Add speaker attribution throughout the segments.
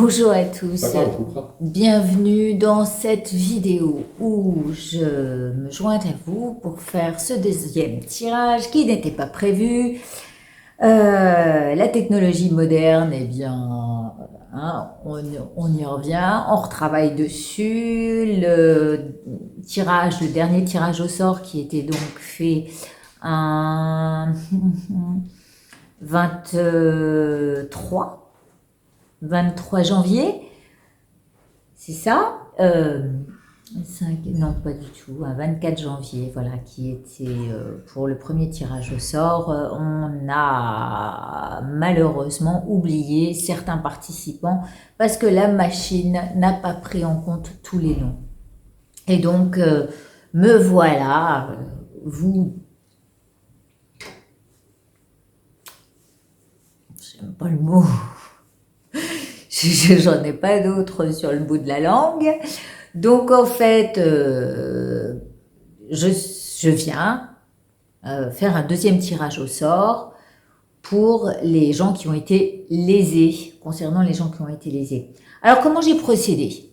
Speaker 1: Bonjour à tous, bienvenue dans cette vidéo où je me joins à vous pour faire ce deuxième tirage qui n'était pas prévu. La technologie moderne, eh bien, on y revient, on retravaille dessus. Le dernier tirage au sort qui était donc fait un 23 janvier, c'est ça, non pas du tout, un 24 janvier, voilà, qui était pour le premier tirage au sort. On a malheureusement oublié certains participants parce que la machine n'a pas pris en compte tous les noms. Et donc, me voilà, j'aime pas le mot, j'en ai pas d'autre sur le bout de la langue. Donc en fait, je viens faire un deuxième tirage au sort pour les gens qui ont été lésés, concernant les gens qui ont été lésés. Alors comment j'ai procédé?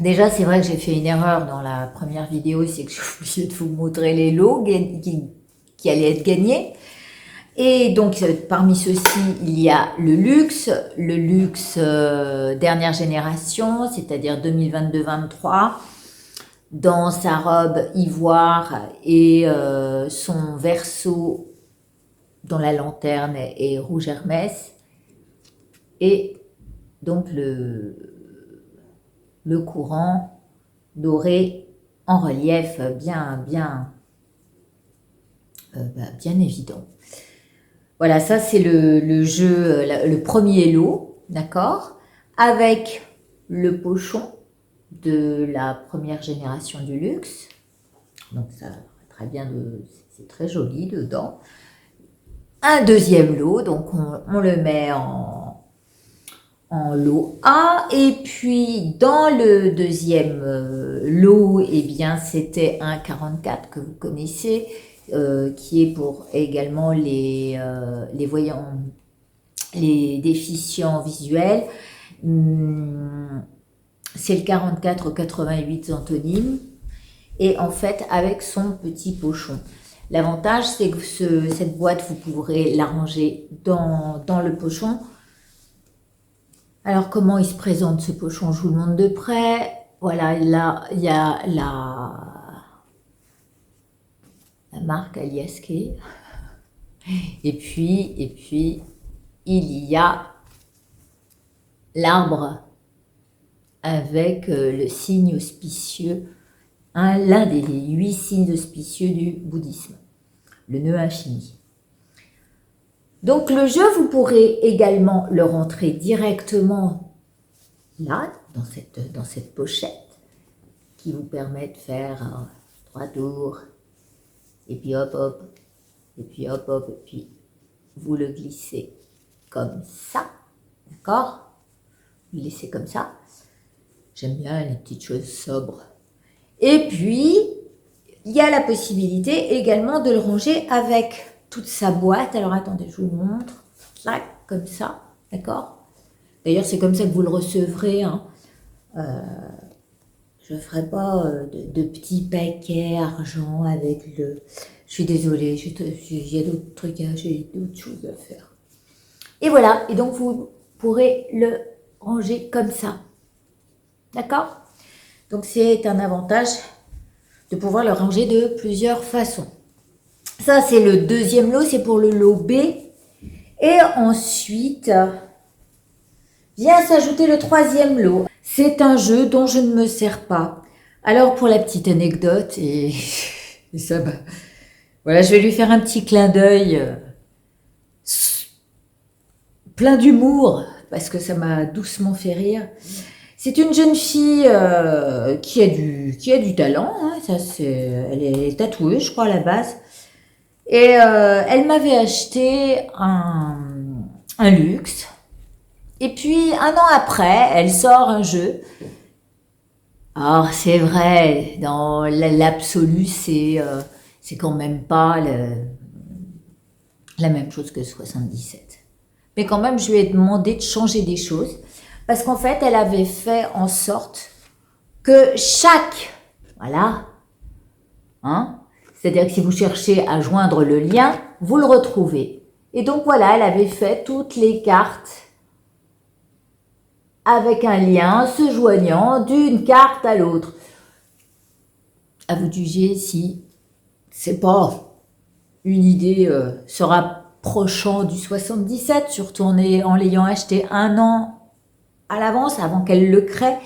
Speaker 1: Déjà, c'est vrai que j'ai fait une erreur dans la première vidéo, c'est que j'ai oublié de vous montrer les lots qui allaient être gagnés. Et donc, parmi ceux-ci, il y a le luxe dernière génération, c'est-à-dire 2022-23, dans sa robe ivoire et son verso dans la lanterne est rouge Hermès. Et donc, le courant doré en relief bien évident. Voilà, ça c'est le jeu, le premier lot, d'accord, avec le pochon de la première génération du luxe. Donc ça très bien, c'est très joli dedans. Un deuxième lot, donc on le met en lot A. Et puis dans le deuxième lot, eh bien c'était un 44 que vous connaissez. Qui est pour également les voyants, les déficients visuels. C'est le 44-88 antonyme. Et en fait, avec son petit pochon. L'avantage, c'est que cette boîte, vous pourrez la ranger dans le pochon. Alors, comment il se présente ce pochon? Je vous le montre de près. Voilà, là, il y a la marque Aliaské. Et puis, il y a l'arbre avec le signe auspicieux, l'un des 8 signes auspicieux du bouddhisme, le nœud infini. Donc le jeu, vous pourrez également le rentrer directement là, dans cette pochette, qui vous permet de faire 3 tours, et puis hop hop, et puis hop hop, et puis vous le glissez comme ça, d'accord? Vous le laissez comme ça. J'aime bien les petites choses sobres. Et puis, il y a la possibilité également de le ranger avec toute sa boîte. Alors attendez, je vous montre. Là, comme ça, d'accord? D'ailleurs, c'est comme ça que vous le recevrez. Hein. Je ne ferai pas de petits paquets argent avec le... Je suis désolée, il y a d'autres trucs, j'ai d'autres choses à faire. Et voilà, et donc vous pourrez le ranger comme ça. D'accord? Donc c'est un avantage de pouvoir le ranger de plusieurs façons. Ça, c'est le deuxième lot, c'est pour le lot B. Et ensuite, vient s'ajouter le troisième lot. C'est un jeu dont je ne me sers pas. Alors, pour la petite anecdote, et ça, voilà, je vais lui faire un petit clin d'œil plein d'humour, parce que ça m'a doucement fait rire. C'est une jeune fille qui a du talent, hein, elle est tatoueuse, je crois, à la base. Et elle m'avait acheté un luxe. Et puis, 1 an après, elle sort un jeu. Alors, c'est vrai, dans l'absolu, c'est quand même pas la même chose que 77. Mais quand même, je lui ai demandé de changer des choses. Parce qu'en fait, elle avait fait en sorte que chaque, voilà, hein, c'est-à-dire que si vous cherchez à joindre le lien, vous le retrouvez. Et donc voilà, elle avait fait toutes les cartes avec un lien se joignant d'une carte à l'autre. À vous de juger si c'est pas une idée se rapprochant du 77, surtout en l'ayant acheté un an à l'avance avant qu'elle le crée.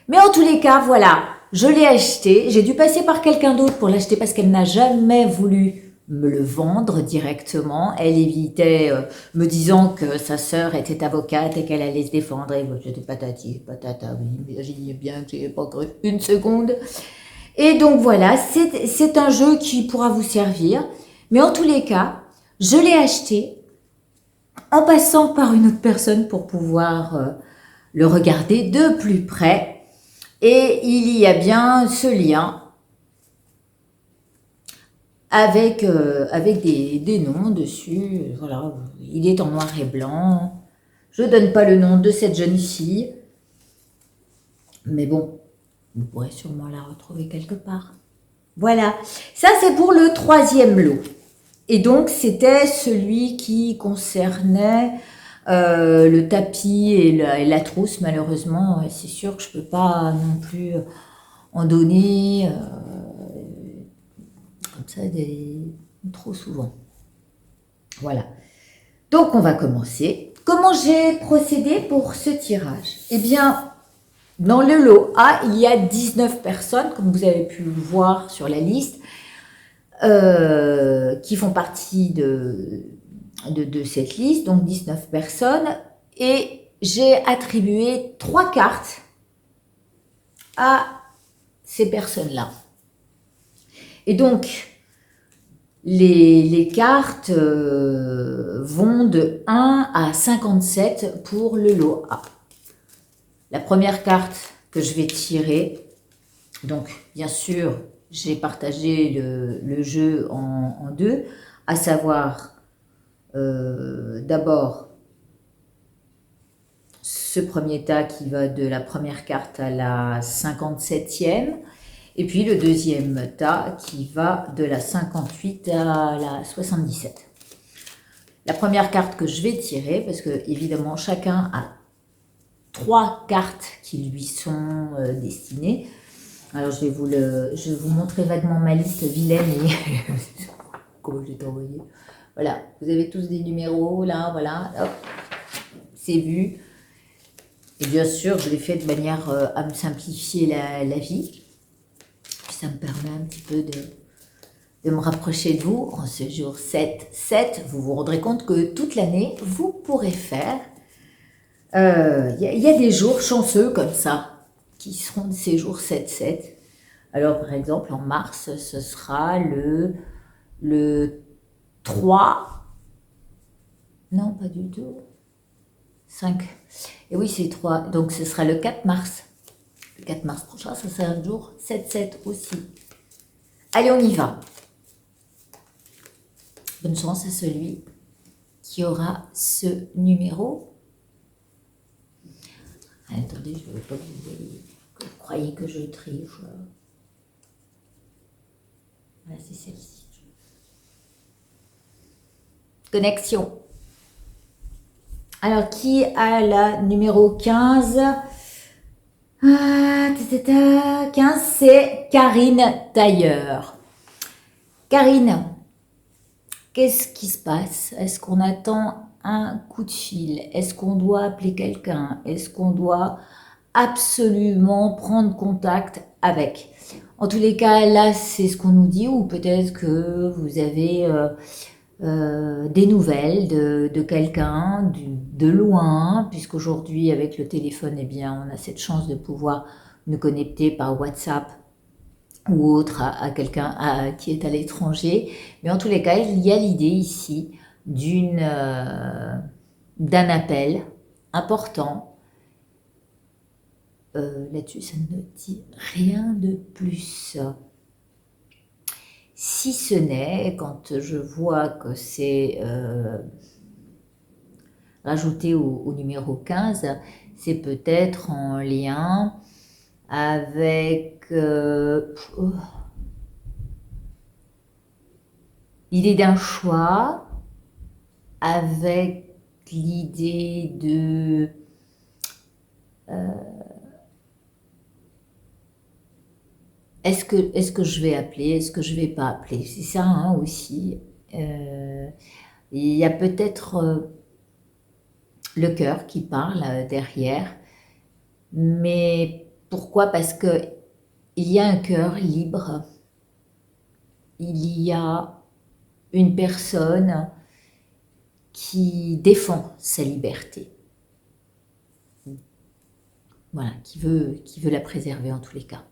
Speaker 1: Mais en tous les cas, voilà, je l'ai acheté. J'ai dû passer par quelqu'un d'autre pour l'acheter parce qu'elle n'a jamais voulu me le vendre directement. Elle évitait me disant que sa sœur était avocate et qu'elle allait se défendre. Et j'étais patati, patata, oui, mais j'ai dit bien que j'ai pas cru une seconde. Et donc voilà, c'est un jeu qui pourra vous servir. Mais en tous les cas, je l'ai acheté en passant par une autre personne pour pouvoir le regarder de plus près. Et il y a bien ce lien avec des noms dessus. Voilà, il est en noir et blanc. Je ne donne pas le nom de cette jeune fille. Mais bon, vous pourrez sûrement la retrouver quelque part. Voilà, ça c'est pour le 3e lot. Et donc c'était celui qui concernait le tapis et la trousse. Malheureusement, c'est sûr que je ne peux pas non plus en donner comme ça trop souvent. Voilà. Donc on va commencer. Comment j'ai procédé pour ce tirage? Eh bien, dans le lot A, il y a 19 personnes, comme vous avez pu le voir sur la liste, qui font partie de cette liste, donc 19 personnes. Et j'ai attribué 3 cartes à ces personnes-là. Et donc, les cartes vont de 1 à 57 pour le lot A. La première carte que je vais tirer, donc bien sûr, j'ai partagé le jeu en deux, à savoir d'abord ce premier tas qui va de la première carte à la 57e, et puis le deuxième tas qui va de la 58 à la 77. La première carte que je vais tirer, parce que évidemment chacun a 3 cartes qui lui sont destinées. Alors je vais vous montrer vaguement ma liste vilaine et comment je l'ai envoyé. Voilà, vous avez tous des numéros là, voilà, hop, c'est vu. Et bien sûr, je l'ai fait de manière à me simplifier la vie. Puis ça me permet un petit peu de me rapprocher de vous. En ce jour 7, vous vous rendrez compte que toute l'année, vous pourrez faire. Il y a des jours chanceux comme ça, qui seront de ces jours 7. Alors, par exemple, en mars, ce sera le 3. Non, pas du tout. 5. Et oui, c'est 3. Donc, ce sera le 4 mars. Le 4 mars prochain, ce sera un jour 7 aussi. Allez, on y va. Bonne chance à celui qui aura ce numéro. Attendez, je ne veux pas que vous croyez que je triche. Voilà, c'est celle-ci. Connexion. Alors, qui a la numéro 15? 15, c'est Karine Tailleur. Karine, qu'est-ce qui se passe? Est-ce qu'on attend un coup de fil? Est-ce qu'on doit appeler quelqu'un? Est-ce qu'on doit absolument prendre contact avec? En tous les cas, là, c'est ce qu'on nous dit, ou peut-être que vous avez des nouvelles de quelqu'un de loin, puisqu'aujourd'hui, avec le téléphone, eh bien, on a cette chance de pouvoir nous connecter par WhatsApp ou autre à quelqu'un qui est à l'étranger. Mais en tous les cas, il y a l'idée ici d'un appel important. Là-dessus, ça ne dit rien de plus. Si ce n'est, quand je vois que c'est rajouté au numéro 15, c'est peut-être en lien avec l'idée d'un choix, avec l'idée de est-ce que je vais appeler, est-ce que je vais pas appeler, c'est ça hein, aussi. Il y a peut-être le cœur qui parle derrière, mais pourquoi? Parce que il y a un cœur libre, il y a une personne qui défend sa liberté, voilà, qui veut la préserver en tous les cas.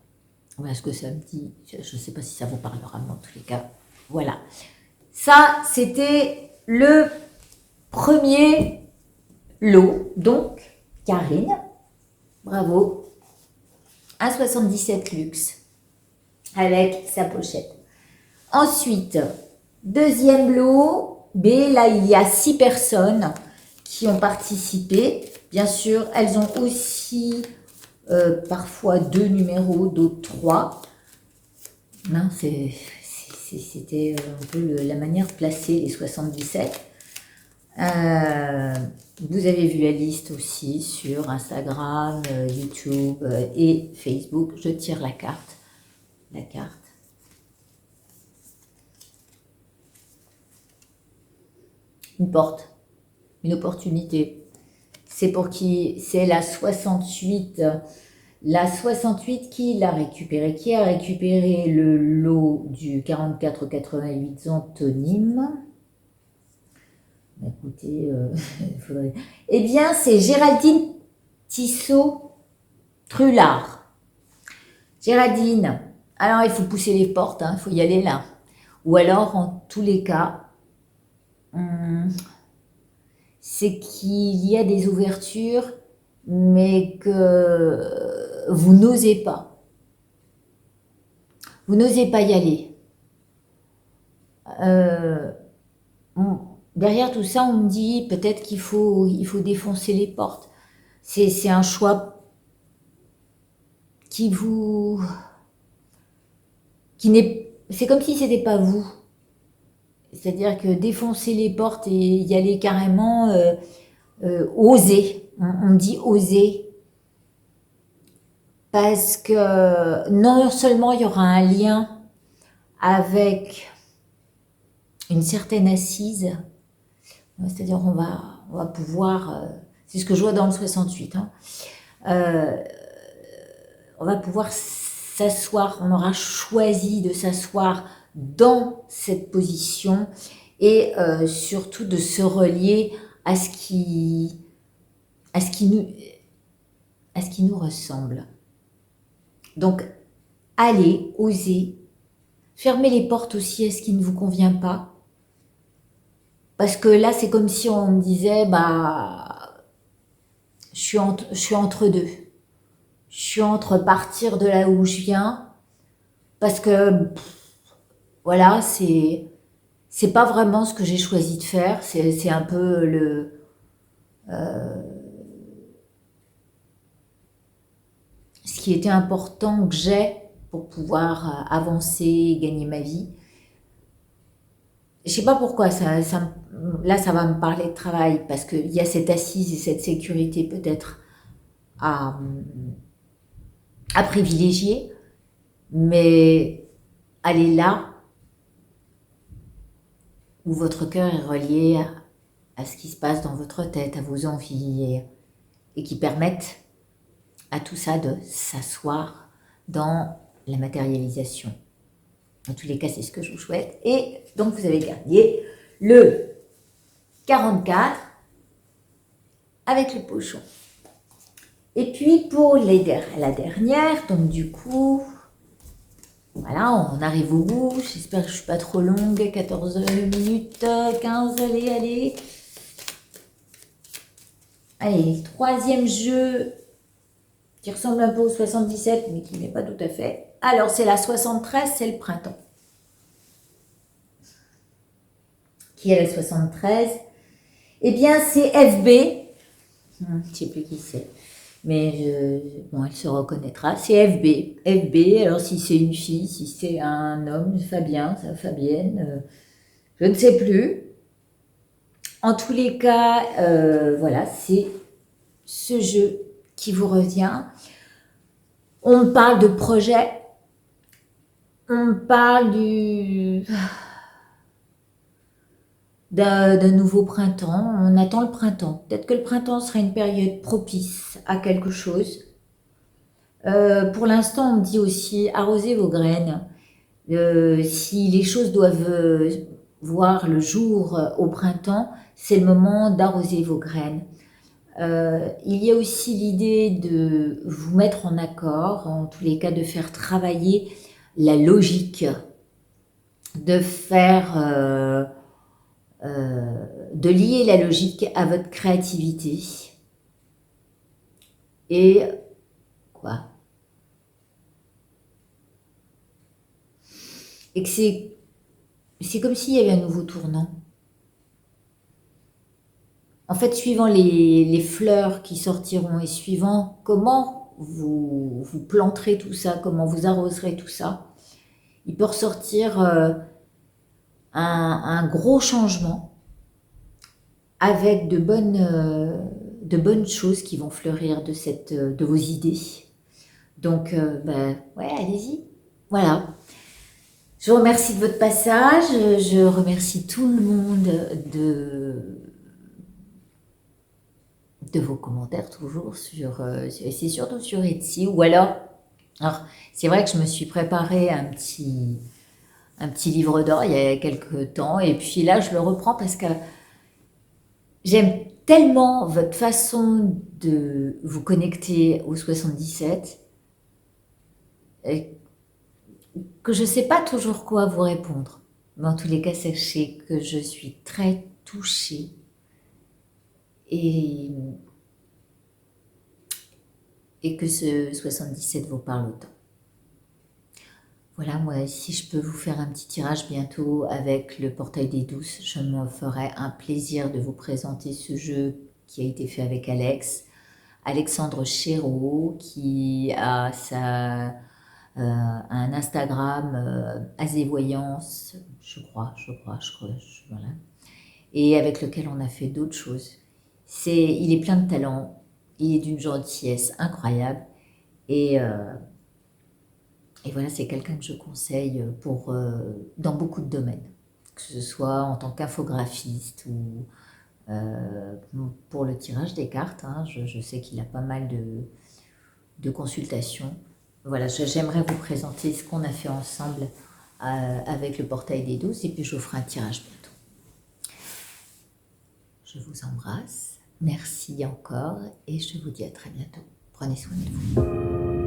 Speaker 1: Voilà ce que ça me dit, je ne sais pas si ça vous parlera, mais en tous les cas, voilà. Ça, c'était le premier lot, donc Karine, bravo, 1,77 luxe, avec sa pochette. Ensuite, deuxième lot, B, là il y a 6 personnes qui ont participé. Bien sûr, elles ont aussi parfois 2 numéros, d'autres 3. C'était un peu la manière de placer les 77. Vous avez vu la liste aussi sur Instagram, YouTube et Facebook. Je tire la carte. Une porte, une opportunité. C'est pour qui? C'est la 68. La 68, qui l'a récupéré? Qui a récupéré le lot du 44,88 Antonyme? Écoutez, faudrait... Eh bien, c'est Géraldine Tissot-Trullard. Géraldine, alors il faut pousser les portes, il faut y aller là. Ou alors, en tous les cas, c'est qu'il y a des ouvertures, mais que vous n'osez pas. Vous n'osez pas y aller. Derrière tout ça, on me dit peut-être qu'il faut défoncer les portes. C'est un choix qui n'est, c'est comme si c'était pas vous. C'est-à-dire que défoncer les portes et y aller carrément, oser. On me dit oser. Parce que non seulement il y aura un lien avec une certaine assise, c'est-à-dire on va pouvoir, c'est ce que je vois dans le 68, on va pouvoir s'asseoir, on aura choisi de s'asseoir dans cette position et surtout de se relier à ce qui nous ressemble. Donc, allez, osez, fermez les portes aussi à ce qui ne vous convient pas. Parce que là, c'est comme si on me disait, je suis entre deux. Je suis entre partir de là où je viens, parce que, voilà, c'est pas vraiment ce que j'ai choisi de faire. C'est un peu ce qui était important que j'ai pour pouvoir avancer et gagner ma vie. Je sais pas pourquoi, là ça va me parler de travail, parce qu'il y a cette assise et cette sécurité peut-être à privilégier, mais allez là où votre cœur est relié à ce qui se passe dans votre tête, à vos envies, et qui permettent à tout ça de s'asseoir dans la matérialisation. En tous les cas, c'est ce que je vous souhaite. Et donc, vous avez gagné le 44 avec le pochon. Et puis, pour la dernière, donc du coup, voilà, on arrive au bout. J'espère que je ne suis pas trop longue. 14 minutes, 15, allez. Allez, troisième jeu qui ressemble un peu au 77, mais qui n'est pas tout à fait. Alors, c'est la 73, c'est le printemps. Qui est la 73? Eh bien, c'est FB. Je ne sais plus qui c'est. mais bon, elle se reconnaîtra. C'est FB. FB, alors si c'est une fille, si c'est un homme, Fabien, ça, Fabienne, je ne sais plus. En tous les cas, voilà, c'est ce jeu qui vous revient. On parle de projet, on parle d'un nouveau printemps, on attend le printemps. Peut-être que le printemps sera une période propice à quelque chose. Pour l'instant, on me dit aussi arroser vos graines. Si les choses doivent voir le jour au printemps, c'est le moment d'arroser vos graines. Il y a aussi l'idée de vous mettre en accord, en tous les cas de faire travailler la logique, de faire, de lier la logique à votre créativité. Et quoi? Et que c'est comme s'il y avait un nouveau tournant. En fait, suivant les fleurs qui sortiront et suivant comment vous planterez tout ça, comment vous arroserez tout ça, il peut ressortir un gros changement avec de bonnes choses qui vont fleurir de vos idées. Donc, ben, ouais, allez-y. Voilà. Je vous remercie de votre passage. Je remercie tout le monde de vos commentaires toujours c'est surtout sur Etsy ou alors c'est vrai que je me suis préparé un petit livre d'or il y a quelques temps et puis là je le reprends parce que j'aime tellement votre façon de vous connecter au 77 que je ne sais pas toujours quoi vous répondre. Mais en tous les cas, sachez que je suis très touchée et que ce 77 vous parle autant. Voilà, moi, si je peux vous faire un petit tirage bientôt avec le portail des douces, je me ferai un plaisir de vous présenter ce jeu qui a été fait avec Alexandre Chéreau, qui a un Instagram Azévoyance, voilà, et avec lequel on a fait d'autres choses. Il est plein de talent, il est d'une gentillesse incroyable, et voilà, c'est quelqu'un que je conseille dans beaucoup de domaines, que ce soit en tant qu'infographiste ou pour le tirage des cartes. Hein, je sais qu'il a pas mal de consultations. Voilà, j'aimerais vous présenter ce qu'on a fait ensemble avec le portail des douces et puis je vous ferai un tirage bientôt. Je vous embrasse, merci encore et je vous dis à très bientôt. Prenez soin de vous.